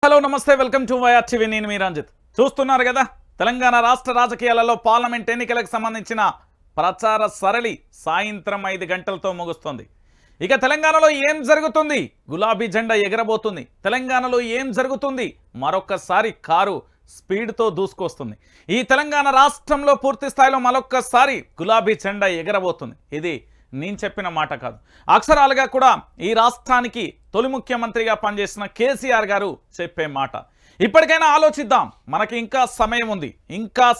Hello నమస్తే welcome to YR TV నేను మీ రంజిత్ చూస్తున్నారు కదా తెలంగాణ రాష్ట్ర రాజకీయాలలో పార్లమెంట్ ఎన్నికలకు సంబంధించిన ప్రచార సరళి సాయంత్రం 5 గంటలతో ముగుస్తుంది ఇక తెలంగాణలో ఏం జరుగుతుంది గులాబీ జెండా ఎగరబోతుంది తెలంగాణలో ఏం జరుగుతుంది మరొకసారి కారు స్పీడ్తో దూసుకొస్తుంది ఈ తెలంగాణ రాష్ట్రంలో పూర్తి స్థాయిలో మరొకసారి గులాబీ జెండా ఎగరబోతుంది ఇది నేను చెప్పిన మాట కాదు అక్షరాలుగా కూడా ఈ రాష్ట్రానికి తొలి ముఖ్యమంత్రిగా పనిచేసిన కేసీఆర్ గారు చెప్పే మాట ఇప్పటికైనా ఆలోచిద్దాం మనకి ఇంకా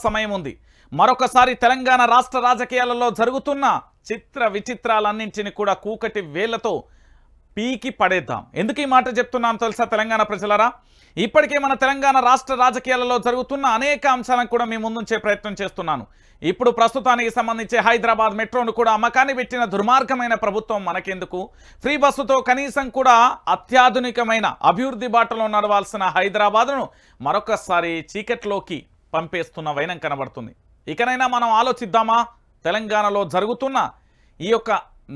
సమయం ఉంది మరొకసారి తెలంగాణ రాష్ట్ర రాజకీయాలలో జరుగుతున్న చిత్ర విచిత్రాలన్నింటిని కూడా కూకటి వేళ్లతో పీకి పడేద్దాం ఎందుకు ఈ మాట చెప్తున్నాం తెలుసా తెలంగాణ ప్రజలారా ఇప్పటికే మన తెలంగాణ రాష్ట్ర రాజకీయాలలో జరుగుతున్న అనేక అంశాలను కూడా మీ ముందుంచే ప్రయత్నం చేస్తున్నాను ఇప్పుడు ప్రస్తుతానికి సంబంధించి హైదరాబాద్ మెట్రోను కూడా అమ్మకాన్ని పెట్టిన దుర్మార్గమైన ప్రభుత్వం మనకెందుకు ఫ్రీ బస్సుతో కనీసం కూడా అత్యాధునికమైన అభివృద్ధి బాటలో నడవాల్సిన హైదరాబాద్ను మరొకసారి చీకట్లోకి పంపేస్తున్న వైనం కనబడుతుంది ఇకనైనా మనం ఆలోచిద్దామా తెలంగాణలో జరుగుతున్న ఈ యొక్క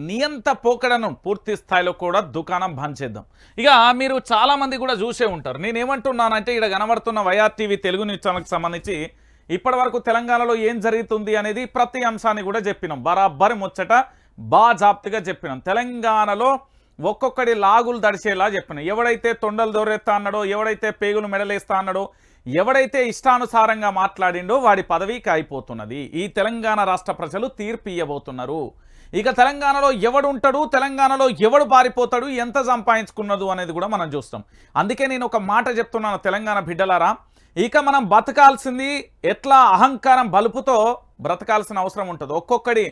నియంత పోకడను పూర్తి స్థాయిలో కూడా దుకాణం బంద్ చేద్దాం ఇక మీరు చాలామంది కూడా చూసే ఉంటారు నేనేమంటున్నానంటే ఇక్కడ కనబడుతున్న వైఆర్ టీవీ తెలుగు న్యూస్ ఛానల్కి సంబంధించి ఇప్పటి వరకు తెలంగాణలో ఏం జరుగుతుంది అనేది ప్రతి అంశాన్ని కూడా చెప్పినాం బరాబరి ముచ్చట బాజాప్తిగా చెప్పినాం తెలంగాణలో ఒక్కొక్కడి లాగులు దడిచేలా చెప్పినాం ఎవడైతే తొండలు దొరెత్తా అన్నాడో ఎవడైతే పేగులు మెడలేస్తా అన్నాడో ఎవడైతే ఇష్టానుసారంగా మాట్లాడిండో వాడి పదవికి అయిపోతున్నది ఈ తెలంగాణ రాష్ట్ర ప్రజలు తీర్పు ఇవ్వబోతున్నారు ఇక తెలంగాణలో ఎవడు ఉంటాడు తెలంగాణలో ఎవడు పారిపోతాడు ఎంత సంపాదించుకున్నదు అనేది కూడా మనం చూస్తాం అందుకే నేను ఒక మాట చెప్తున్నాను తెలంగాణ బిడ్డలారా ఇక మనం బతకాల్సింది ఎట్లా అహంకారం బలుపుతో బ్రతకాల్సిన అవసరం ఉంటుంది ఒక్కొక్కడి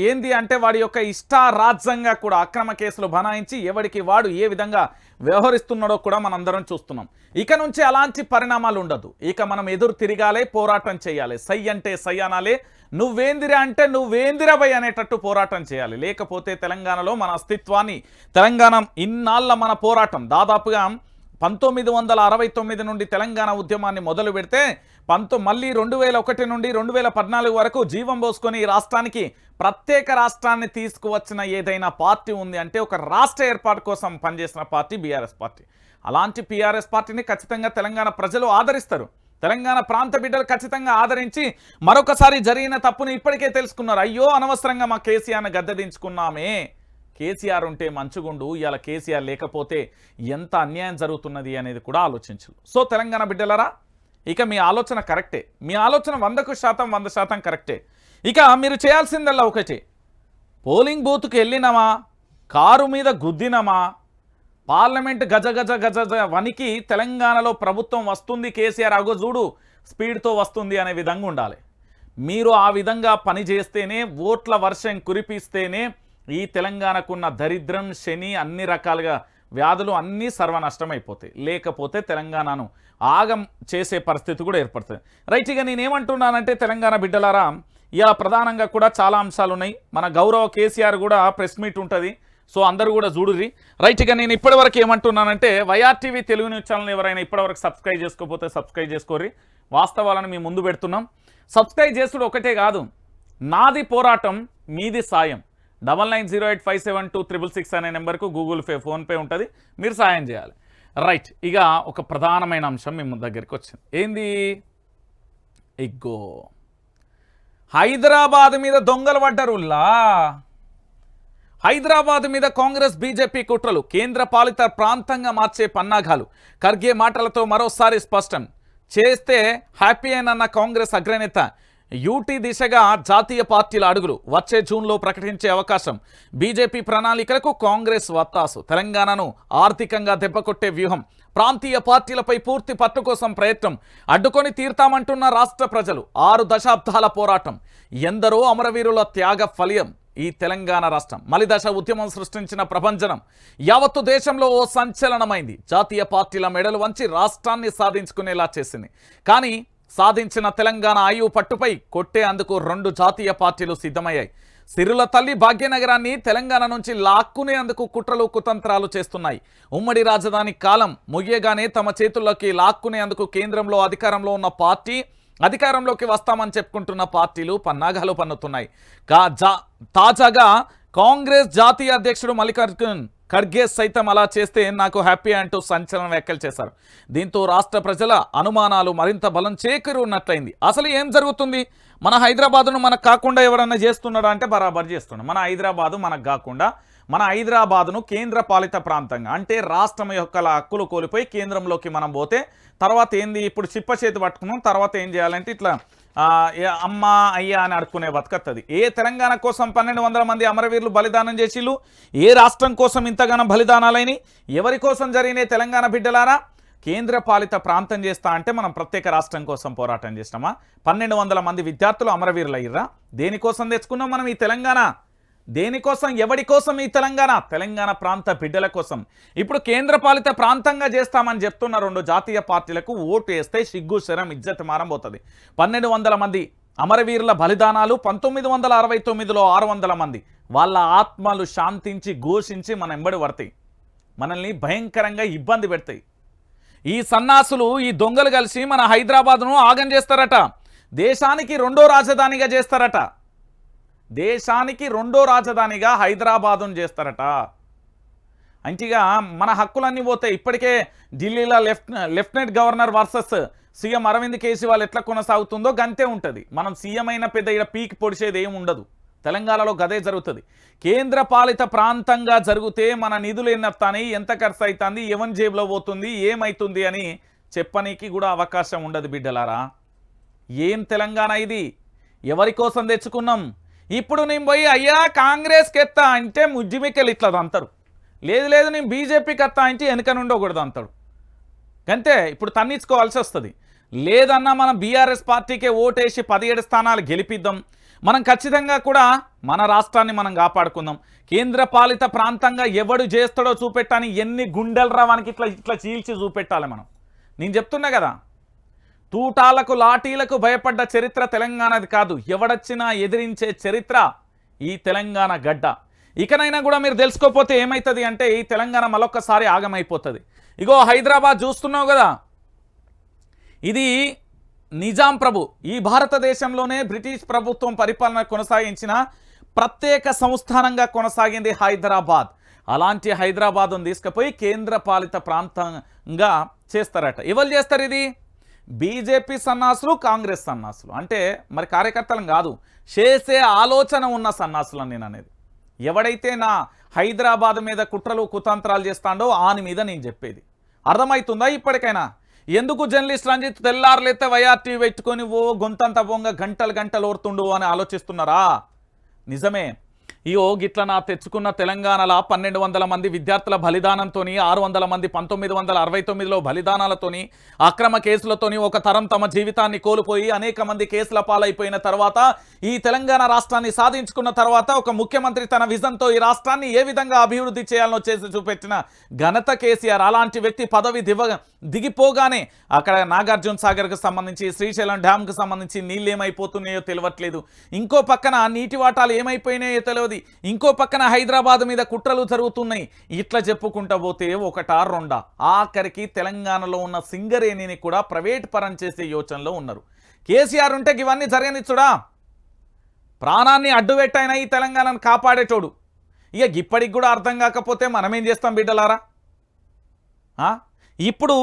ఏంది అంటే వాడి యొక్క ఇష్టారాజ్యంగా కూడా అక్రమ కేసులు బనాయించి ఎవడికి వాడు ఏ విధంగా వ్యవహరిస్తున్నాడో కూడా మనందరం చూస్తున్నాం ఇక నుంచి అలాంటి పరిణామాలు ఉండదు ఇక మనం ఎదురు తిరగాలి పోరాటం చేయాలి సై అంటే సై అనాలి నువ్వేందిరా అంటే నువ్వేందిరా భయ్ అనేటట్టు పోరాటం చేయాలి లేకపోతే తెలంగాణలో మన అస్తిత్వాన్ని తెలంగాణ ఇన్నాళ్ళ మన పోరాటం దాదాపుగా 1969 నుండి తెలంగాణ ఉద్యమాన్ని మొదలు పెడితే మళ్ళీ 2001 నుండి 2014 వరకు జీవం పోసుకొని ఈ రాష్ట్రానికి ప్రత్యేక రాష్ట్రాన్ని తీసుకువచ్చిన ఏదైనా పార్టీ ఉంది అంటే ఒక రాష్ట్ర ఏర్పాటు కోసం పనిచేసిన పార్టీ బీఆర్ఎస్ పార్టీ అలాంటి బీఆర్ఎస్ పార్టీని ఖచ్చితంగా తెలంగాణ ప్రజలు ఆదరిస్తారు తెలంగాణ ప్రాంత బిడ్డలు ఖచ్చితంగా ఆదరించి మరొకసారి జరిగిన తప్పును ఇప్పటికే తెలుసుకున్నారు అయ్యో అనవసరంగా మా కేసీఆర్ని గద్దెదించుకున్నామే కేసీఆర్ ఉంటే మంచుగుండు ఇవాళ కేసీఆర్ లేకపోతే ఎంత అన్యాయం జరుగుతున్నది అనేది కూడా ఆలోచించు సో తెలంగాణ బిడ్డలరా ఇక మీ ఆలోచన కరెక్టే మీ ఆలోచన 100% కరెక్టే ఇక మీరు చేయాల్సిందల్లా ఒకటే పోలింగ్ బూత్కి వెళ్ళినామా కారు మీద గుద్దినమా పార్లమెంట్ గజ గజ గజ వనికి తెలంగాణలో ప్రభుత్వం వస్తుంది కేసీఆర్ అగో చూడు స్పీడ్తో వస్తుంది అనే విధంగా ఉండాలి మీరు ఆ విధంగా పని చేస్తేనే ఓట్ల వర్షం కురిపిస్తేనే ఈ తెలంగాణకున్న దరిద్రం శని అన్ని రకాలుగా వ్యాధులు అన్నీ సర్వనష్టం అయిపోతాయి లేకపోతే తెలంగాణను ఆగం చేసే పరిస్థితి కూడా ఏర్పడుతుంది రైట్ ఇక నేనేమంటున్నానంటే తెలంగాణ బిడ్డలారా ఇలా ప్రధానంగా కూడా చాలా అంశాలు ఉన్నాయి మన గౌరవ కేసీఆర్ కూడా ప్రెస్ మీట్ ఉంటుంది సో అందరూ కూడా చూడుర్రి రైట్ ఇక నేను ఇప్పటివరకు ఏమంటున్నానంటే YR TV Telugu news channel ఎవరైనా ఇప్పటివరకు సబ్స్క్రైబ్ చేసుకోకపోతే సబ్స్క్రైబ్ చేసుకోర్రి వాస్తవాలను మీ ముందు పెడుతున్నాం సబ్స్క్రైబ్ చేసుడు ఒకటే కాదు నాది పోరాటం మీది సాయం 9908572666 అనే నెంబర్కు గూగుల్ పే ఫోన్పే ఉంటుంది మీరు సాయం చేయాలి రైట్ ఇక ఒక ప్రధానమైన అంశం మీ దగ్గరికి వచ్చింది ఏంది ఇగ్గో హైదరాబాద్ మీద దొంగలు పడ్డరుల్లా హైదరాబాద్ మీద కాంగ్రెస్ బీజేపీ కుట్రలు కేంద్ర పాలిత ప్రాంతంగా మార్చే పన్నాగాలు ఖర్గే మాటలతో మరోసారి స్పష్టం చేస్తే హ్యాపీ అన్న కాంగ్రెస్ అగ్రనేత యూటీ దిశగా జాతీయ పార్టీల అడుగులు వచ్చే జూన్లో ప్రకటించే అవకాశం బీజేపీ ప్రణాళికలకు కాంగ్రెస్ వత్తాసు తెలంగాణను ఆర్థికంగా దెబ్బకొట్టే వ్యూహం ప్రాంతీయ పార్టీలపై పూర్తి పట్టు కోసం ప్రయత్నం అడ్డుకొని తీర్తామంటున్న రాష్ట్ర ప్రజలు 6 దశాబ్దాల పోరాటం ఎందరో అమరవీరుల త్యాగ ఫలితం ఈ తెలంగాణ రాష్ట్రం మలిదశ ఉద్యమం సృష్టించిన ప్రభంజనం యావత్తు దేశంలో ఓ సంచలనమైంది జాతీయ పార్టీల మెడలు వంచి రాష్ట్రాన్ని సాధించుకునేలా చేసింది కానీ సాధించిన తెలంగాణ ఆయువు పట్టుపై కొట్టే అందుకు 2 జాతీయ పార్టీలు సిద్ధమయ్యాయి సిరుల తల్లి భాగ్యనగరాన్ని తెలంగాణ నుంచి లాక్కునేందుకు కుట్రలు కుతంత్రాలు చేస్తున్నాయి ఉమ్మడి రాజధాని కాలం ముగియగానే తమ చేతుల్లోకి లాక్కునేందుకు కేంద్రంలో అధికారంలో ఉన్న పార్టీ అధికారంలోకి వస్తామని చెప్పుకుంటున్న పార్టీలు పన్నాగాలు పన్నుతున్నాయి తాజాగా కాంగ్రెస్ జాతీయ అధ్యక్షుడు మల్లికార్జున్ ఖర్గే సైతం అలా చేస్తే నాకు హ్యాపీ అంటూ సంచలన వ్యాఖ్యలు చేశారు. దీంతో రాష్ట్ర ప్రజల అనుమానాలు మరింత బలం చేకూరున్నట్లయింది. అసలు ఏం జరుగుతుంది? మన హైదరాబాదును మనకు కాకుండా ఎవరన్నా చేస్తున్నాడా అంటే బరాబర్ చేస్తున్నాడు. మన హైదరాబాదు మనకు కాకుండా మన హైదరాబాదును కేంద్ర పాలిత ప్రాంతంగా అంటే రాష్ట్రం యొక్క హక్కులు కోల్పోయి కేంద్రంలోకి మనం పోతే తర్వాత ఏంది, ఇప్పుడు చిప్ప చేతి పట్టుకున్నాం, తర్వాత ఏం చేయాలంటే ఇట్లా అమ్మ అయ్యా అని అడుక్కునే బతుకత్తది. ఏ తెలంగాణ కోసం 1200 మంది అమరవీరులు బలిదానం చేసిళ్ళు? ఏ రాష్ట్రం కోసం ఇంతగానో బలిదానాలైనవి? ఎవరి కోసం జరిగినాయి తెలంగాణ బిడ్డలారా? కేంద్ర పాలిత ప్రాంతం చేస్తా అంటే మనం ప్రత్యేక రాష్ట్రం కోసం పోరాటం చేసినామా? 1200 మంది విద్యార్థులు అమరవీరులు అయ్యారా? దేనికోసం తెచ్చుకున్నాం మనం ఈ తెలంగాణ? దేనికోసం, ఎవడి కోసం ఈ తెలంగాణ? తెలంగాణ ప్రాంత బిడ్డల కోసం. ఇప్పుడు కేంద్ర పాలిత ప్రాంతంగా చేస్తామని చెప్తున్న 2 జాతీయ పార్టీలకు ఓటు వేస్తే సిగ్గు శరం ఇజ్జత్ మారంపోతుంది. 1200 మంది అమరవీరుల బలిదానాలు, 1969లో 600 మంది వాళ్ళ ఆత్మలు శాంతించి ఘోషించి మన ఎంబడి పడతాయి, మనల్ని భయంకరంగా ఇబ్బంది పెడతాయి. ఈ సన్నాసులు, ఈ దొంగలు కలిసి మన హైదరాబాద్ను ఆగం చేస్తారట. దేశానికి 2వ రాజధానిగా చేస్తారట. దేశానికి 2వ రాజధానిగా హైదరాబాదును చేస్తారట. అంటిగా మన హక్కులన్నీ పోతాయి. ఇప్పటికే ఢిల్లీలో lieutenant governor versus CM Arvind Kejriwal ఎట్లా కొనసాగుతుందో గంతే ఉంటుంది. మనం సీఎం అయిన పెద్ద ఇక్కడ పీక్ పొడిచేది ఏమి ఉండదు. తెలంగాణలో గదే జరుగుతుంది. కేంద్ర పాలిత ప్రాంతంగా జరిగితే మన నిధులు ఎన్నెత్తాని, ఎంత ఖర్చు అవుతుంది, ఎవరి జేబులో పోతుంది, ఏమవుతుంది అని చెప్పనీకి కూడా అవకాశం ఉండదు బిడ్డలారా. ఏం తెలంగాణ ఇది? ఎవరి కోసం తెచ్చుకున్నాం? ఇప్పుడు నేను పోయి అయ్యా కాంగ్రెస్కి ఎత్తా అంటే ముజ్జిమికెళ్ళి ఇట్లా అంటారు. లేదు లేదు నేను బీజేపీకి ఎత్తా అంటే వెనక నుండి ఒకటి అంటాడు. అంతే, ఇప్పుడు తన్నించుకోవాల్సి వస్తుంది. లేదన్నా మనం బీఆర్ఎస్ పార్టీకే ఓటేసి 17 స్థానాలు గెలిపిద్దాం. మనం ఖచ్చితంగా కూడా మన రాష్ట్రాన్ని మనం కాపాడుకుందాం. కేంద్ర పాలిత ప్రాంతంగా ఎవడు చేస్తాడో చూపెట్టాని ఎన్ని గుండెలు రావానికి ఇట్లా ఇట్లా చీల్చి చూపెట్టాలి మనం. నేను చెప్తున్నా కదా, తూటాలకు లాఠీలకు భయపడ్డ చరిత్ర తెలంగాణది కాదు, ఎవడొచ్చినా ఎదిరించే చరిత్ర ఈ తెలంగాణ గడ్డ. ఇకనైనా కూడా మీరు తెలుసుకోకపోతే ఏమవుతుంది అంటే ఈ తెలంగాణ మరొక్కసారి ఆగమైపోతుంది. ఇగో హైదరాబాద్ చూస్తున్నావు కదా, ఇది నిజాం ప్రభు, ఈ భారతదేశంలోనే బ్రిటిష్ ప్రభుత్వం పరిపాలన కొనసాగించిన ప్రత్యేక సంస్థానంగా కొనసాగింది హైదరాబాద్. అలాంటి హైదరాబాద్ను తీసుకుపోయి కేంద్ర పాలిత ప్రాంతంగా చేస్తారట. ఎవరు చేస్తారు ఇది? బీజేపీ సన్నాసులు, కాంగ్రెస్ సన్నాసులు. అంటే మరి కార్యకర్తలం కాదు, చేసే ఆలోచన ఉన్న సన్నాసులు నేను అనేది. ఎవడైతే నా హైదరాబాద్ మీద కుట్రలు కుతంత్రాలు చేస్తాడో ఆని మీద నేను చెప్పేది అర్థమవుతుందా? ఇప్పటికైనా ఎందుకు జర్నలిస్ట్ రంజిత్ తెల్లారులైతే వైఆర్టీ పెట్టుకొని ఓ గొంతంత బొంగ గంటలు గంటలు ఓడుతుండు అని ఆలోచిస్తున్నారా? నిజమే, ఇయో గిట్ల నా తెచ్చుకున్న తెలంగాణలో 1200 మంది విద్యార్థుల బలిదానంతో, 600 మంది 1969లో బలిదానాలతోని, అక్రమ కేసులతోని ఒక తరం తమ జీవితాన్ని కోల్పోయి అనేక మంది కేసుల పాలైపోయిన తర్వాత ఈ తెలంగాణ రాష్ట్రాన్ని సాధించుకున్న తర్వాత ఒక ముఖ్యమంత్రి తన విజన్తో ఈ రాష్ట్రాన్ని ఏ విధంగా అభివృద్ధి చేయాలో చేసి చూపెట్టిన ఘనత కేసీఆర్. అలాంటి వ్యక్తి పదవి దిగిపోగానే అక్కడ నాగార్జున సాగర్కు సంబంధించి, శ్రీశైలం డ్యామ్కు సంబంధించి నీళ్ళు ఏమైపోతున్నాయో తెలియట్లేదు, ఇంకో పక్కన నీటి వాటాలు ఏమైపోయినాయో తెలియదు, ఇంకో పక్కన హైదరాబాద్ మీద కుట్రలు జరుగుతున్నాయి. ఇట్లా చెప్పుకుంటా పోతే ఒకటా రెండా, ఆఖరికి తెలంగాణలో ఉన్న సింగరేణిని కూడా ప్రైవేట్ పరం చేసే యోచనలో ఉన్నారు. కేసీఆర్ ఉంటే ఇవన్నీ జరగనిచ్చుడా? ప్రాణాన్ని అడ్డుపెట్టైనా ఈ తెలంగాణను కాపాడేటోడు. ఇక ఇప్పటికి కూడా అర్థం కాకపోతే మనమేం చేస్తాం బిడ్డలారా? ఇప్పుడు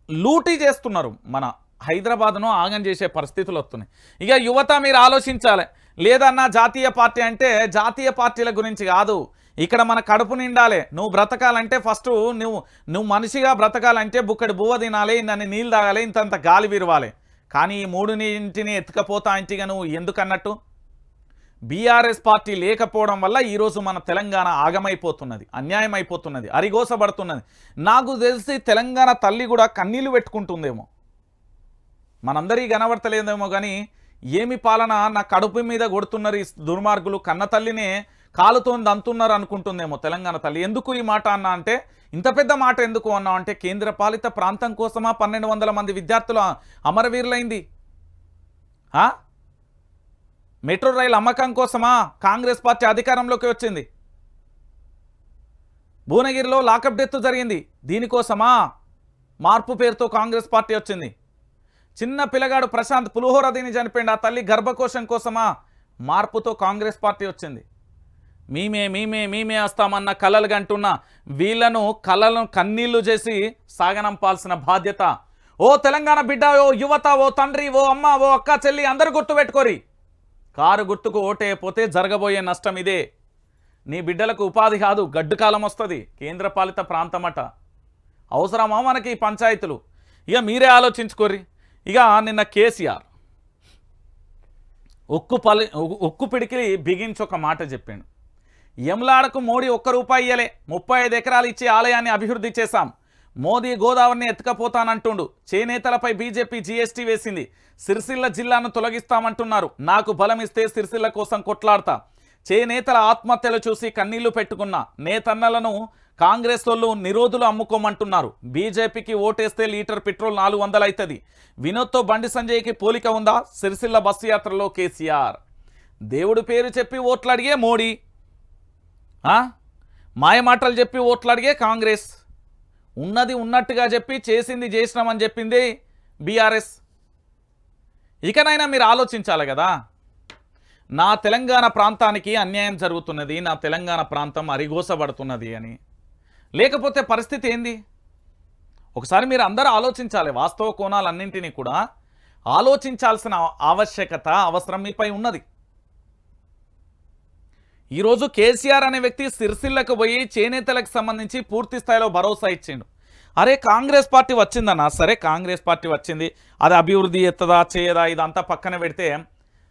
లూటీ చేస్తున్నారు, మన హైదరాబాద్ను ఆగం చేసే పరిస్థితులు వస్తున్నాయి. ఇక యువత మీరు ఆలోచించాలి. లేదన్నా జాతీయ పార్టీ అంటే జాతీయ పార్టీల గురించి కాదు, ఇక్కడ మన కడుపు నిండాలి. నువ్వు బ్రతకాలంటే ఫస్ట్ నువ్వు మనిషిగా బ్రతకాలంటే బుక్కడి బువ్వ తినాలి, నన్ను నీళ్ళు తాగాలి, ఇంతంత గాలి విరవాలి. కానీ ఈ 3 ఎత్తుకపోతా ఇంటిగా నువ్వు ఎందుకన్నట్టు? బీఆర్ఎస్ పార్టీ లేకపోవడం వల్ల ఈరోజు మన తెలంగాణ ఆగమైపోతున్నది, అన్యాయం అయిపోతున్నది, అరిగోసబడుతున్నది. నాకు తెలిసి తెలంగాణ తల్లి కూడా కన్నీళ్లు పెట్టుకుంటుందేమో, మనందరికీ కనబడతలేదేమో. కానీ ఏమి పాలన, నా కడుపు మీద కొడుతున్నారు ఈ దుర్మార్గులు, కన్న తల్లినే కాలుతో దంతున్నారు అనుకుంటుందేమో తెలంగాణ తల్లి. ఎందుకు ఈ మాట అన్నా అంటే, ఇంత పెద్ద మాట ఎందుకు అన్నా అంటే, కేంద్ర పాలిత ప్రాంతం కోసమా 1200 మంది విద్యార్థుల అమరవీరులైంది? మెట్రో రైలు అమ్మకం కోసమా కాంగ్రెస్ పార్టీ అధికారంలోకి వచ్చింది? భువనగిరిలో లాకప్ డెత్ జరిగింది, దీనికోసమా మార్పు పేరుతో కాంగ్రెస్ పార్టీ వచ్చింది? చిన్న పిల్లగాడు ప్రశాంత్ పులిహోర దీని చనిపోయింది, ఆ తల్లి గర్భకోశం కోసమా మార్పుతో కాంగ్రెస్ పార్టీ వచ్చింది? మేమే మేమే మేమే వస్తామన్న కలలు కంటున్న వీళ్ళను కన్నీళ్లు చేసి సాగనంపాల్సిన బాధ్యత ఓ తెలంగాణ బిడ్డ, ఓ యువత, ఓ తండ్రి, ఓ అమ్మ, ఓ అక్క, చెల్లి అందరూ గుర్తుపెట్టుకోరి. కారు గుర్తుకు ఓటేయపోతే జరగబోయే నష్టం ఇదే. నీ బిడ్డలకు ఉపాధి కాదు, గడ్డు కాలం వస్తుంది. కేంద్రపాలిత ప్రాంతమట. అవసరమా మనకి ఈ పంచాయతీలు? ఇక మీరే ఆలోచించుకోర్రి. ఇక నిన్న కేసీఆర్ ఉక్కు పిడికి బిగించి ఒక మాట చెప్పిండు. యమలాడకు మోడీ ఒక్క రూపాయి ఇయ్యలే, 35 ఎకరాలు ఇచ్చి ఆలయాన్ని అభివృద్ధి చేశాం. మోదీ గోదావరిని ఎత్తుకపోతానంటుండు. చేనేతలపై బీజేపీ జీఎస్టీ వేసింది. సిరిసిల్ల జిల్లాను తొలగిస్తామంటున్నారు. నాకు బలం ఇస్తే సిరిసిల్ల కోసం కొట్లాడతా. చేనేతల ఆత్మహత్యలు చూసి కన్నీళ్లు పెట్టుకున్న నేతన్నలను కాంగ్రెస్ వాళ్ళు నిరోధులు అమ్ముకోమంటున్నారు. బీజేపీకి ఓటేస్తే లీటర్ పెట్రోల్ 400 అవుతుంది. వినోద్తో బండి సంజయ్కి పోలిక ఉందా? సిరిసిల్ల బస్సు యాత్రలో కేసీఆర్. దేవుడి పేరు చెప్పి ఓట్లు అడిగే మోడీ, మాయమాటలు చెప్పి ఓట్లు అడిగే కాంగ్రెస్, ఉన్నది ఉన్నట్టుగా చెప్పి చేసింది చేసినామని చెప్పింది బీఆర్ఎస్. ఇకనైనా మీరు ఆలోచించాలి కదా. నా తెలంగాణ ప్రాంతానికి అన్యాయం జరుగుతున్నది, నా తెలంగాణ ప్రాంతం అరిగోసబడుతున్నది అని. లేకపోతే పరిస్థితి ఏంది? ఒకసారి మీరు అందరూ ఆలోచించాలి. వాస్తవ కోణాలన్నింటినీ కూడా ఆలోచించాల్సిన ఆవశ్యకత, అవసరం మీపై ఉన్నది. ఈరోజు కేసీఆర్ అనే వ్యక్తి సిరిసిల్లకు పోయి చేనేతలకు సంబంధించి పూర్తి స్థాయిలో భరోసా ఇచ్చిండు. అరే కాంగ్రెస్ పార్టీ వచ్చిందన్నా, సరే కాంగ్రెస్ పార్టీ వచ్చింది, అది అభివృద్ధి ఎత్తదా చేయదా ఇదంతా పక్కన పెడితే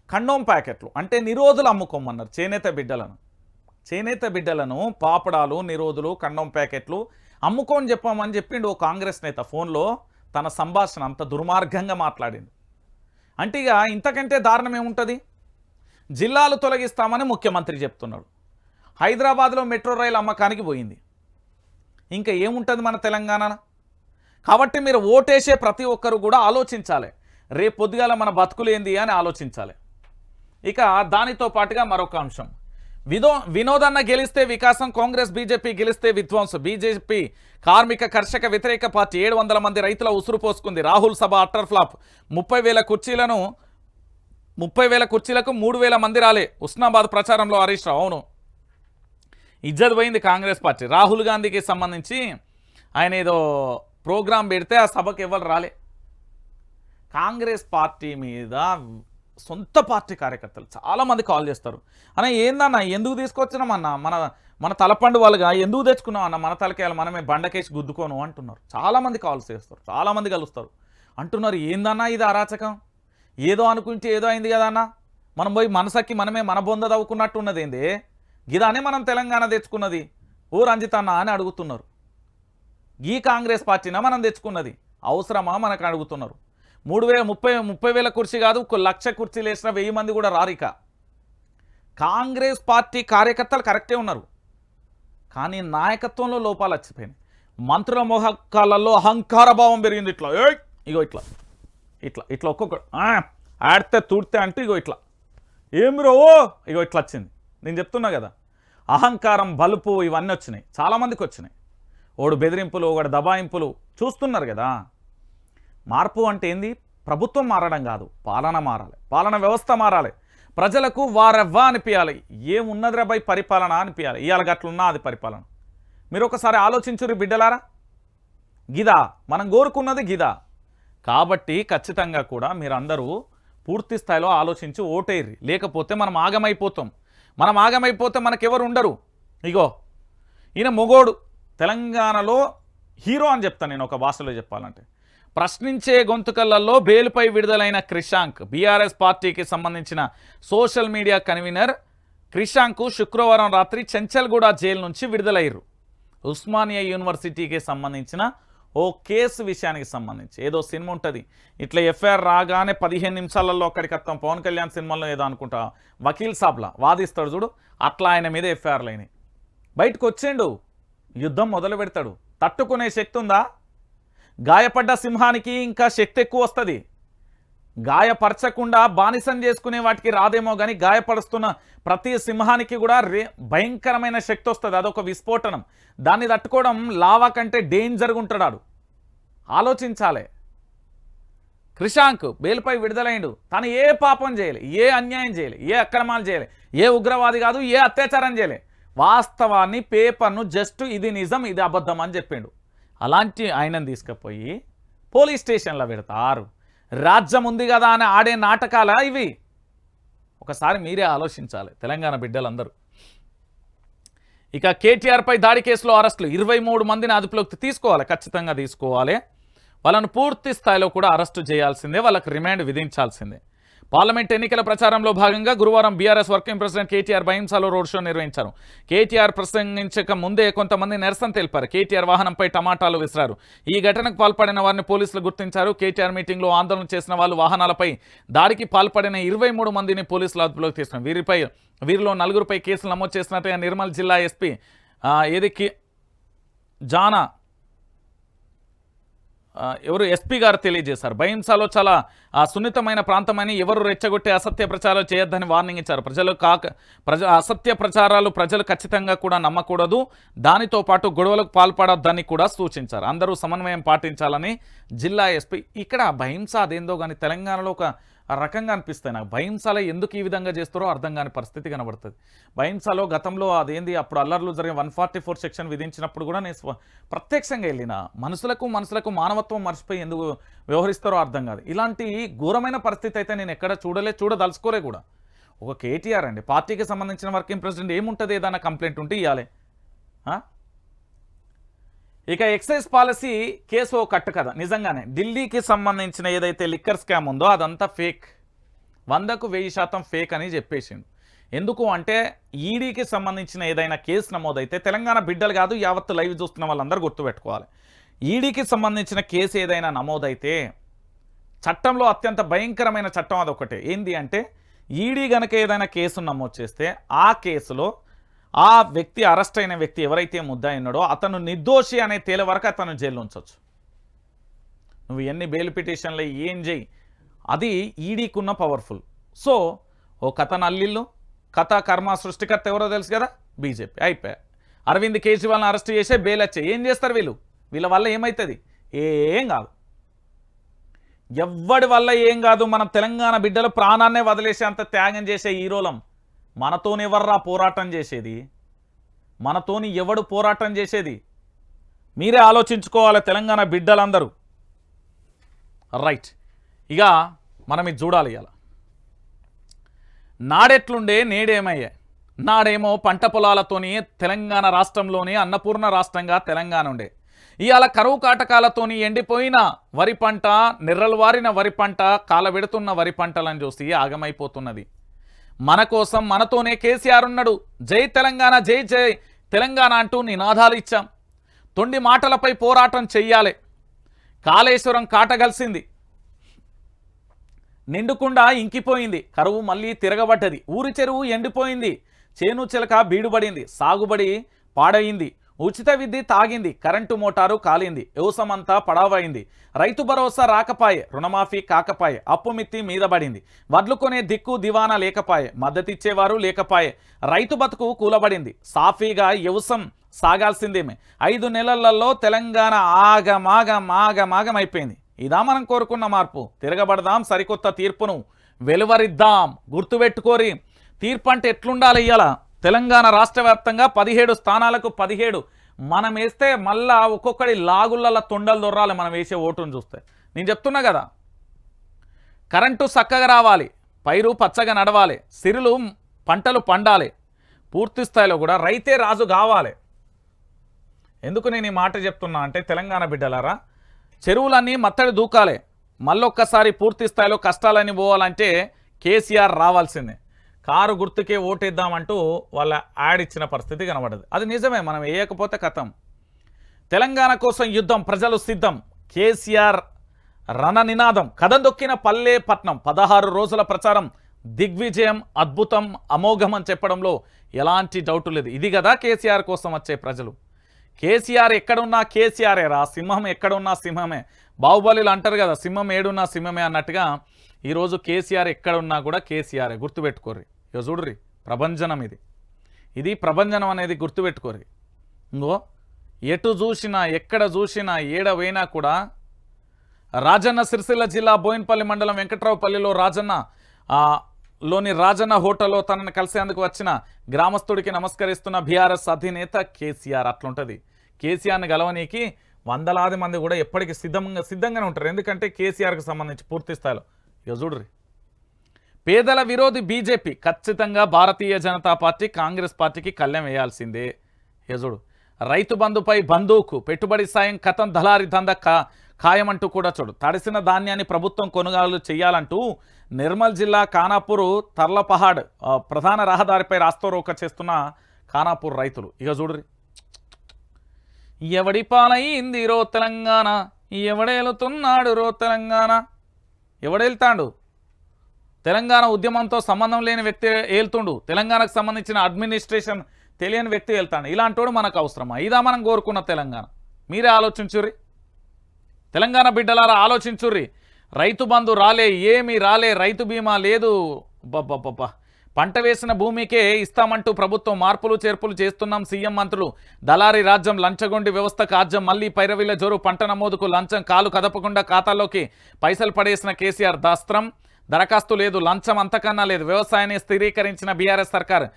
కండోమ్ ప్యాకెట్లు అంటే నిరోధులు అమ్ముకోమన్నారు. చేనేత బిడ్డలను పాపడాలు, నిరోధులు, కండోమ్ ప్యాకెట్లు అమ్ముకోని చెప్పామని చెప్పిండు ఓ కాంగ్రెస్ నేత. ఫోన్లో తన సంభాషణ అంత దుర్మార్గంగా మాట్లాడింది. అంటే ఇక ఇంతకంటే దారుణం ఏముంటుంది? జిల్లాలు తొలగిస్తామని ముఖ్యమంత్రి చెప్తున్నాడు. హైదరాబాద్లో మెట్రో రైలు అమ్మకానికి పోయింది. ఇంకా ఏముంటుంది మన తెలంగాణలో? కాబట్టి మీరు ఓటేసే ప్రతి ఒక్కరు కూడా ఆలోచించాలి. రేపు పొద్దుగాల మన బతుకులు ఏంది అని ఆలోచించాలి. ఇక దానితో పాటుగా మరొక అంశం, వినోదన్న గెలిస్తే వికాసం, కాంగ్రెస్ బీజేపీ గెలిస్తే విధ్వంసం. బీజేపీ కార్మిక కర్షక వ్యతిరేక పార్టీ 700 మంది రైతుల ఉసురు పోసుకుంది. రాహుల్ సభ అట్టర్ ఫ్లాప్. 30,000 కుర్చీలకు 3,000 మంది రాలే. ఉస్నాబాద్ ప్రచారంలో హరీష్ రావు. అవును, ఇజ్జత్ పోయింది కాంగ్రెస్ పార్టీ. రాహుల్ గాంధీకి సంబంధించి ఆయన ఏదో ప్రోగ్రాం పెడితే ఆ సభకు ఎవరు రాలే. కాంగ్రెస్ పార్టీ మీద సొంత పార్టీ కార్యకర్తలు చాలామంది కాల్ చేస్తారు. అన్న ఏందన్నా ఎందుకు తీసుకొచ్చినామన్నా, మన తలపండు వాళ్ళుగా ఎందుకు తెచ్చుకున్నాం అన్న, మన తలకేయాలి మనమే బండకేసి గుద్దుకోను అంటున్నారు. చాలామంది కాల్స్ చేస్తారు, చాలామంది కలుస్తారు, అంటున్నారు ఏందన్నా ఇది అరాచకం, ఏదో అనుకుంటే ఏదో అయింది కదా అన్న, మనం పోయి మనసకి మనమే మన బొంద తవ్వుకున్నట్టు ఉన్నది ఏంది, గిదానే మనం తెలంగాణ తెచ్చుకున్నది ఓ రంజిత్ అన్న అని అడుగుతున్నారు. ఈ కాంగ్రెస్ పార్టీనా మనం తెచ్చుకున్నది, అవసరమా మనకు అడుగుతున్నారు. 30,000 కుర్చీ కాదు, 1,00,000 కుర్చీలు వేసిన 1000 మంది కూడా రారిక. కాంగ్రెస్ పార్టీ కార్యకర్తలు కరెక్టే ఉన్నారు, కానీ నాయకత్వంలో లోపాలు వచ్చిపోయినాయి. మంత్రుల మోహకాలలో అహంకార భావం పెరిగింది. ఇట్లా ఇగో ఇట్లా ఇట్లా ఇట్లా ఒక్కొక్క ఆడితే తూడితే అంటే ఇగో ఇట్లా ఏం రో ఇగో ఇట్లా వచ్చింది. నేను చెప్తున్నా కదా, అహంకారం, బలుపు ఇవన్నీ వచ్చినాయి, చాలామందికి వచ్చినాయి. ఓడు బెదిరింపులు, ఒకడు దబాయింపులు చూస్తున్నారు కదా. మార్పు అంటే ఏంది? ప్రభుత్వం మారడం కాదు, పాలన మారాలి, పాలన వ్యవస్థ మారాలి, ప్రజలకు వారెవ్వా అనిపించాలి. ఏమున్నది రాబాయి పరిపాలన అనిపించాలి. ఇవాళ గట్లున్నా అది పరిపాలన. మీరు ఒకసారి ఆలోచించుర్రి బిడ్డలారా, గిదా మనం కోరుకున్నది గిదా. కాబట్టి ఖచ్చితంగా కూడా మీరందరూ పూర్తి స్థాయిలో ఆలోచించి ఓటేర్రి, లేకపోతే మనం ఆగమైపోతాం. మనం ఆగమైపోతే మనకెవరు ఉండరు. ఇగో ఈయన మొగోడు, తెలంగాణలో హీరో అని చెప్తాను నేను ఒక భాషలో చెప్పాలంటే. ప్రశ్నించే గొంతుకలలో బెయిల్పై విడుదలైన క్రిషాంక్, బీఆర్ఎస్ పార్టీకి సంబంధించిన సోషల్ మీడియా కన్వీనర్ క్రిషాంక్ శుక్రవారం రాత్రి చెంచల్గూడ జైలు నుంచి విడుదలయ్యారు. ఉస్మానియా యూనివర్సిటీకి సంబంధించిన ఓ కేసు విషయానికి సంబంధించి ఏదో సినిమా ఉంటుంది, ఇట్లా ఎఫ్ఐఆర్ రాగానే 15 నిమిషాలలో అక్కడికి వస్తాం. పవన్ కళ్యాణ్ సినిమాలో ఏదో అనుకుంటా వకీల్ సాబ్లా వాదిస్తాడు చూడు, అట్లా ఆయన మీద ఎఫ్ఐఆర్లు అయినాయి. బయటకు వచ్చిండు, యుద్ధం మొదలు పెడతాడు. తట్టుకునే శక్తి ఉందా? గాయపడ్డ సింహానికి ఇంకా శక్తి ఎక్కువ వస్తుంది. గాయపరచకుండా బానిసం చేసుకునే వాటికి రాదేమో కానీ గాయపరుస్తున్న ప్రతి సింహానికి కూడా భయంకరమైన శక్తి వస్తుంది. అదొక విస్ఫోటనం. దాన్ని తట్టుకోవడం లావా కంటే డేంజర్గా ఉంటాడు. ఆలోచించాలి. క్రిషాంక్ బెయిల్పై విడుదలైండు. తను ఏ పాపం చేయలే, ఏ అన్యాయం చేయలే, ఏ అక్రమాలు చేయలే, ఏ ఉగ్రవాది కాదు, ఏ అత్యాచారం చేయలే. వాస్తవాన్ని పేపర్ను జస్ట్ ఇది నిజం ఇది అబద్ధం అని చెప్పిండు. అలాంటి ఆయనను తీసుకుపోయి పోలీస్ స్టేషన్లో పెడతారు. రాజ్యం ఉంది కదా అని ఆడే నాటకాలా ఇవి? ఒకసారి మీరే ఆలోచించాలి తెలంగాణ బిడ్డలందరూ. ఇక కేటీఆర్పై దాడి కేసులో అరెస్టులు 23 మందిని అదుపులోకి తీసుకోవాలి, ఖచ్చితంగా తీసుకోవాలి. వాళ్ళను పూర్తి స్థాయిలో కూడా అరెస్టు చేయాల్సిందే, వాళ్ళకి రిమాండ్ విధించాల్సిందే. పార్లమెంట్ ఎన్నికల ప్రచారంలో భాగంగా గురువారం బీఆర్ఎస్ వర్కింగ్ ప్రెసిడెంట్ కేటీఆర్ భైంసాలో రోడ్ షో నిర్వహించారు. కేటీఆర్ ప్రసంగించక ముందే కొంతమంది నిరసన తెలిపారు. కేటీఆర్ వాహనంపై టమాటాలు విసిరారు. ఈ ఘటనకు పాల్పడిన వారిని పోలీసులు గుర్తించారు. కేటీఆర్ మీటింగ్లో ఆందోళన చేసిన వాళ్ళు వాహనాలపై దాడికి పాల్పడిన 23 మందిని పోలీసులు అదుపులోకి తీసుకున్నారు. వీరిలో 4గురిపై కేసులు నమోదు చేసినట్టుగా నిర్మల్ జిల్లా ఎస్పీ జానా ఎస్పీ గారు తెలియజేశారు. భైంసాలో చాలా సున్నితమైన ప్రాంతమని, ఎవరు రెచ్చగొట్టే అసత్య ప్రచారాలు చేయొద్దని వార్నింగ్ ఇచ్చారు. అసత్య ప్రచారాలు ప్రజలు ఖచ్చితంగా కూడా నమ్మకూడదు, దానితో పాటు గొడవలకు పాల్పడొద్దని కూడా సూచించారు. అందరూ సమన్వయం పాటించాలని జిల్లా ఎస్పీ. ఇక్కడ భైంస అదేందో కానీ తెలంగాణలో ఒక రకంగా అనిపిస్తాయి నాకు. భైంసాలో ఎందుకు ఈ విధంగా చేస్తారో అర్థం కాని పరిస్థితి కనబడుతుంది. భైంసాలో గతంలో అదేంది అప్పుడు అల్లర్లు జరిగిన 144 సెక్షన్ విధించినప్పుడు కూడా నేను ప్రత్యక్షంగా వెళ్ళిన మనుషులకు మానవత్వం మర్చిపోయి ఎందుకు వ్యవహరిస్తారో అర్థం కాదు. ఇలాంటి ఘోరమైన పరిస్థితి అయితే నేను ఎక్కడ చూడదలుచుకోలే కూడా. ఒక కేటీఆర్ అండి, పార్టీకి సంబంధించిన వర్కింగ్ ప్రెసిడెంట్ ఏముంటుంది, ఏదైనా కంప్లైంట్ ఉంటే ఇవ్వాలి. ఇక ఎక్సైజ్ పాలసీ కేసు కట్టు కదా, నిజంగానే ఢిల్లీకి సంబంధించిన ఏదైతే లిక్కర్ స్కామ్ ఉందో అదంతా ఫేక్, 100కు 1000% ఫేక్ అని చెప్పేసిండు. ఎందుకు అంటే ఈడీకి సంబంధించిన ఏదైనా కేసు నమోదైతే తెలంగాణ బిడ్డలు కాదు యావత్తు లైవ్ చూస్తున్న వాళ్ళందరూ గుర్తుపెట్టుకోవాలి. ఈడీకి సంబంధించిన కేసు ఏదైనా నమోదైతే చట్టంలో అత్యంత భయంకరమైన చట్టం అదొకటే. ఏంది అంటే ఈడీ గనక ఏదైనా కేసు నమోదు చేస్తే ఆ కేసులో ఆ వ్యక్తి అరెస్ట్ అయిన వ్యక్తి ఎవరైతే ముద్దాయి ఉన్నాడో అతను నిర్దోషి అనే తేలే వరకు అతను జైల్లో ఉంచవచ్చు. నువ్వు ఎన్ని బెయిల్ పిటిషన్లు ఏం చేయి, అది ఈడీకి ఉన్న పవర్ఫుల్. సో ఓ కథ నల్లిళ్ళు కథ కర్మ సృష్టికర్త ఎవరో తెలుసు కదా, బీజేపీ. అయిపోయా అరవింద్ కేజ్రీవాల్ని అరెస్ట్ చేసే బెయిల్ వచ్చాయి. ఏం చేస్తారు వీళ్ళ వల్ల ఏమవుతుంది? ఏం కాదు, ఎవ్వడి వల్ల ఏం కాదు. మనం తెలంగాణ బిడ్డలు ప్రాణాన్నే వదిలేసే అంత త్యాగం చేసే హీరోలం. మనతోనెవర్రా పోరాటం చేసేది? మనతోని ఎవడు పోరాటం చేసేది? మీరే ఆలోచించుకోవాలి తెలంగాణ బిడ్డలందరూ. రైట్, ఇక మనం ఇది చూడాలి. ఇలా నాడెట్లుండే నేడేమయ్యా? నాడేమో పంట పొలాలతోని తెలంగాణ రాష్ట్రంలోని అన్నపూర్ణ రాష్ట్రంగా తెలంగాణ ఉండే. ఇవాళ కరువు కాటకాలతోని ఎండిపోయిన వరి పంట, నిర్రలు వారిన వరి పంట, కాలబెడుతున్న వరి పంటలను చూసి ఆగమైపోతున్నది. మన కోసం మనతోనే కేసీఆర్ ఉన్నాడు. జై తెలంగాణ, జై జై తెలంగాణ అంటూ నినాదాలు ఇచ్చాం. తొండి మాటలపై పోరాటం చెయ్యాలి. కాళేశ్వరం కాటగలిసింది, నిండుకుండా ఇంకిపోయింది, కరువు మళ్ళీ తిరగబడ్డది, ఊరి చెరువు ఎండిపోయింది, చేను చిలక బీడుబడింది, సాగుబడి పాడయింది, ఉచిత విద్యుత్ తాగింది, కరెంటు మోటారు కాలింది, వ్యవసాయమంతా పడావైంది, రైతు భరోసా రాకపాయే, రుణమాఫీ కాకపాయే, అప్పు మిత్తి మీద పడింది, వడ్లు కొనే దిక్కు దివానా లేకపాయే, మద్దతిచ్చేవారు లేకపాయే, రైతు బతుకు కూలబడింది, సాఫీగా వ్యవసాయం సాగాల్సిందేమే. 5 నెలలలో తెలంగాణ ఆగమాగమైపోయింది. ఇదా మనం కోరుకున్న మార్పు? తిరగబడదాం, సరికొత్త తీర్పును వెలువరిద్దాం. గుర్తుపెట్టుకోరి, తీర్పు అంటే ఎట్లుండాలి? ఇయ్యాల తెలంగాణ రాష్ట్ర వ్యాప్తంగా 17 స్థానాలకు 17 మనం వేస్తే మళ్ళా ఒక్కొక్కడి లాగుళ్ళ తొండలు దొర్రాలి మనం వేసే ఓటును చూస్తే. నేను చెప్తున్నా కదా, కరెంటు చక్కగా రావాలి, పైరు పచ్చగా నడవాలి, సిరులు పంటలు పండాలి, పూర్తి స్థాయిలో కూడా రైతే రాజు కావాలి. ఎందుకు నేను ఈ మాట చెప్తున్నా అంటే తెలంగాణ బిడ్డలారా, చెరువులన్నీ మత్తడి దూకాలి. మళ్ళొక్కసారి పూర్తి స్థాయిలో కష్టాలన్నీ పోవాలంటే కేసీఆర్ రావాల్సిందే. కారు గుర్తుకే ఓటేద్దామంటూ వాళ్ళ యాడ్ ఇచ్చిన పరిస్థితి కనబడదు. అది నిజమే, మనం వేయకపోతే కథం. తెలంగాణ కోసం యుద్ధం, ప్రజలు సిద్ధం. కేసీఆర్ రణ నినాదం, కథందొక్కిన పల్లె పట్నం. 16 రోజుల ప్రచారం దిగ్విజయం, అద్భుతం, అమోఘం అని చెప్పడంలో ఎలాంటి డౌట్ లేదు. ఇది కదా కేసీఆర్ కోసం వచ్చే ప్రజలు. కేసీఆర్ ఎక్కడున్నా కేసీఆరే రా, సింహం ఎక్కడున్నా సింహమే. బాహుబలిలు అంటారు కదా, సింహం ఏడున్నా సింహమే అన్నట్టుగా ఈరోజు కేసీఆర్ ఎక్కడున్నా కూడా కేసీఆరే. గుర్తుపెట్టుకోర్రి. ఇక చూడ్రి, ప్రభంజనం ఇది ప్రభంజనం అనేది గుర్తుపెట్టుకోర్రి. ఇంకో ఎటు చూసినా ఎక్కడ చూసినా ఏడవైనా కూడా రాజన్న సిరిసిల్ల జిల్లా బోయిన్పల్లి మండలం వెంకట్రావుపల్లిలో రాజన్న లోని రాజన్న హోటల్లో తనను కలిసేందుకు వచ్చిన గ్రామస్తుడికి నమస్కరిస్తున్న బీఆర్ఎస్ అధినేత కేసీఆర్. అట్లుంటుంది. కేసీఆర్ని గెలవనీకి వందలాది మంది కూడా ఎప్పటికీ సిద్ధంగానే ఉంటారు. ఎందుకంటే కేసీఆర్కి సంబంధించి పూర్తి స్థాయిలో ఇక చూడ్రి. పేదల విరోధి బీజేపీ ఖచ్చితంగా భారతీయ జనతా పార్టీ కాంగ్రెస్ పార్టీకి కళ్ళెం వేయాల్సిందే. ఇక చూడు, రైతు బంధుపై బంధువుకు పెట్టుబడి సాయం కథం దళారి దంద ఖాయమంటూ కూడా చూడు. తడిసిన ధాన్యాన్ని ప్రభుత్వం కొనుగోలు చేయాలంటూ నిర్మల్ జిల్లా ఖానాపూర్ తర్లపహాడ్ ప్రధాన రహదారిపై రాస్తారోక చేస్తున్న ఖానాపూర్ రైతులు. ఇక చూడ్రి, ఎవడి పాలైంది రో తెలంగాణ, ఎవడేలుతున్నాడు రో తెలంగాణ. ఎవడేళ్తాడు? తెలంగాణ ఉద్యమంతో సంబంధం లేని వ్యక్తి ఏళ్తుండు. తెలంగాణకు సంబంధించిన అడ్మినిస్ట్రేషన్ తెలియని వ్యక్తి వెళ్తాడు. ఇలాంటోడు మనకు అవసరమా? ఇదా మనం కోరుకున్న తెలంగాణ? మీరే ఆలోచించుర్రి. తెలంగాణ బిడ్డలారా ఆలోచించుర్రి. రైతు బంధు రాలే, ఏమీ రాలే, రైతు బీమా లేదు. పంట వేసిన భూమికే ఇస్తామంటూ ప్రభుత్వం మార్పులు చేర్పులు చేస్తున్నాం. సీఎం మంత్రులు దళారీ రాజ్యం, లంచగొండి వ్యవస్థ కాజ్యం, మళ్లీ పైరవీల జోరు, పంట నమోదుకు లంచం, కాలు కదపకుండా ఖాతాల్లోకి పైసలు పడేసిన కేసీఆర్ దాస్త్రం. దరఖాస్తు లేదు, లంచం అంతకన్నా లేదు. వ్యవసాయాన్ని స్థిరీకరించిన బీఆర్ఎస్ సర్కార్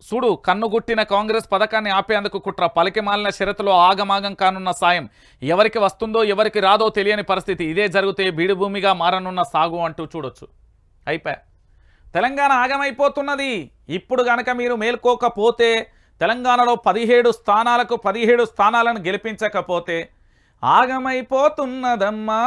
చూడు, కన్నుగుట్టిన కాంగ్రెస్ పథకాన్ని ఆపేందుకు కుట్ర. పలికిమాలిన షరతులో ఆగమాగం కానున్న సాయం ఎవరికి వస్తుందో ఎవరికి రాదో తెలియని పరిస్థితి. ఇదే జరిగితే బీడు భూమిగా మారనున్న సాగు అంటూ చూడొచ్చు. అయిపోయా, తెలంగాణ ఆగమైపోతున్నది. ఇప్పుడు గనక మీరు మేల్కోకపోతే, తెలంగాణలో 17 స్థానాలకు 17 స్థానాలను గెలిపించకపోతే ఆగమైపోతున్నదమ్మా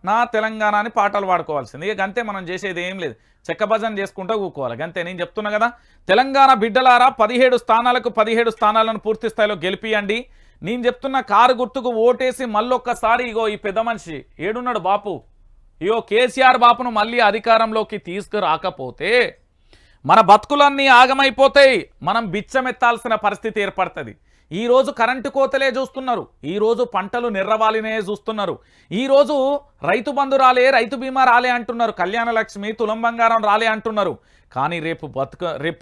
నా తెలంగాణ అని పాటలు పాడుకోవాల్సింది. ఇక గంతే, మనం చేసేది ఏం లేదు. చెక్క భజన చేసుకుంటూ కూకోవాలి గంతే. నేను చెప్తున్నా కదా, తెలంగాణ బిడ్డలారా 17 స్థానాలకు 17 స్థానాలను పూర్తి స్థాయిలో గెలిపియండి. నేను చెప్తున్న కారు గుర్తుకు ఓటేసి మళ్ళొక్కసారి ఇగో ఈ పెద్ద మనిషి ఏడున్నాడు బాపు, ఇగో కేసీఆర్ బాపును మళ్ళీ అధికారంలోకి తీసుకురాకపోతే మన బతుకులన్నీ ఆగమైపోతాయి. మనం బిచ్చమెత్తాల్సిన పరిస్థితి ఏర్పడుతుంది. ఈరోజు కరెంటు కోతలే చూస్తున్నారు, ఈరోజు పంటలు నిర్రవాలినే చూస్తున్నారు, ఈరోజు రైతు బంధు రాలే, రైతు బీమా రాలే అంటున్నారు, కళ్యాణ లక్ష్మి, తులం బంగారం రాలే అంటున్నారు. కానీ రేపు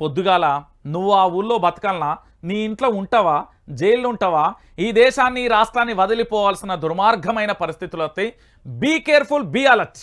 పొద్దుగాల నువ్వు ఆ ఊళ్ళో బతకాలనా, నీ ఇంట్లో ఉంటావా, జైల్లో ఉంటావా, ఈ దేశాన్ని ఈ రాష్ట్రాన్ని వదిలిపోవాల్సిన దుర్మార్గమైన పరిస్థితులు వస్తాయి. Be careful, be alert.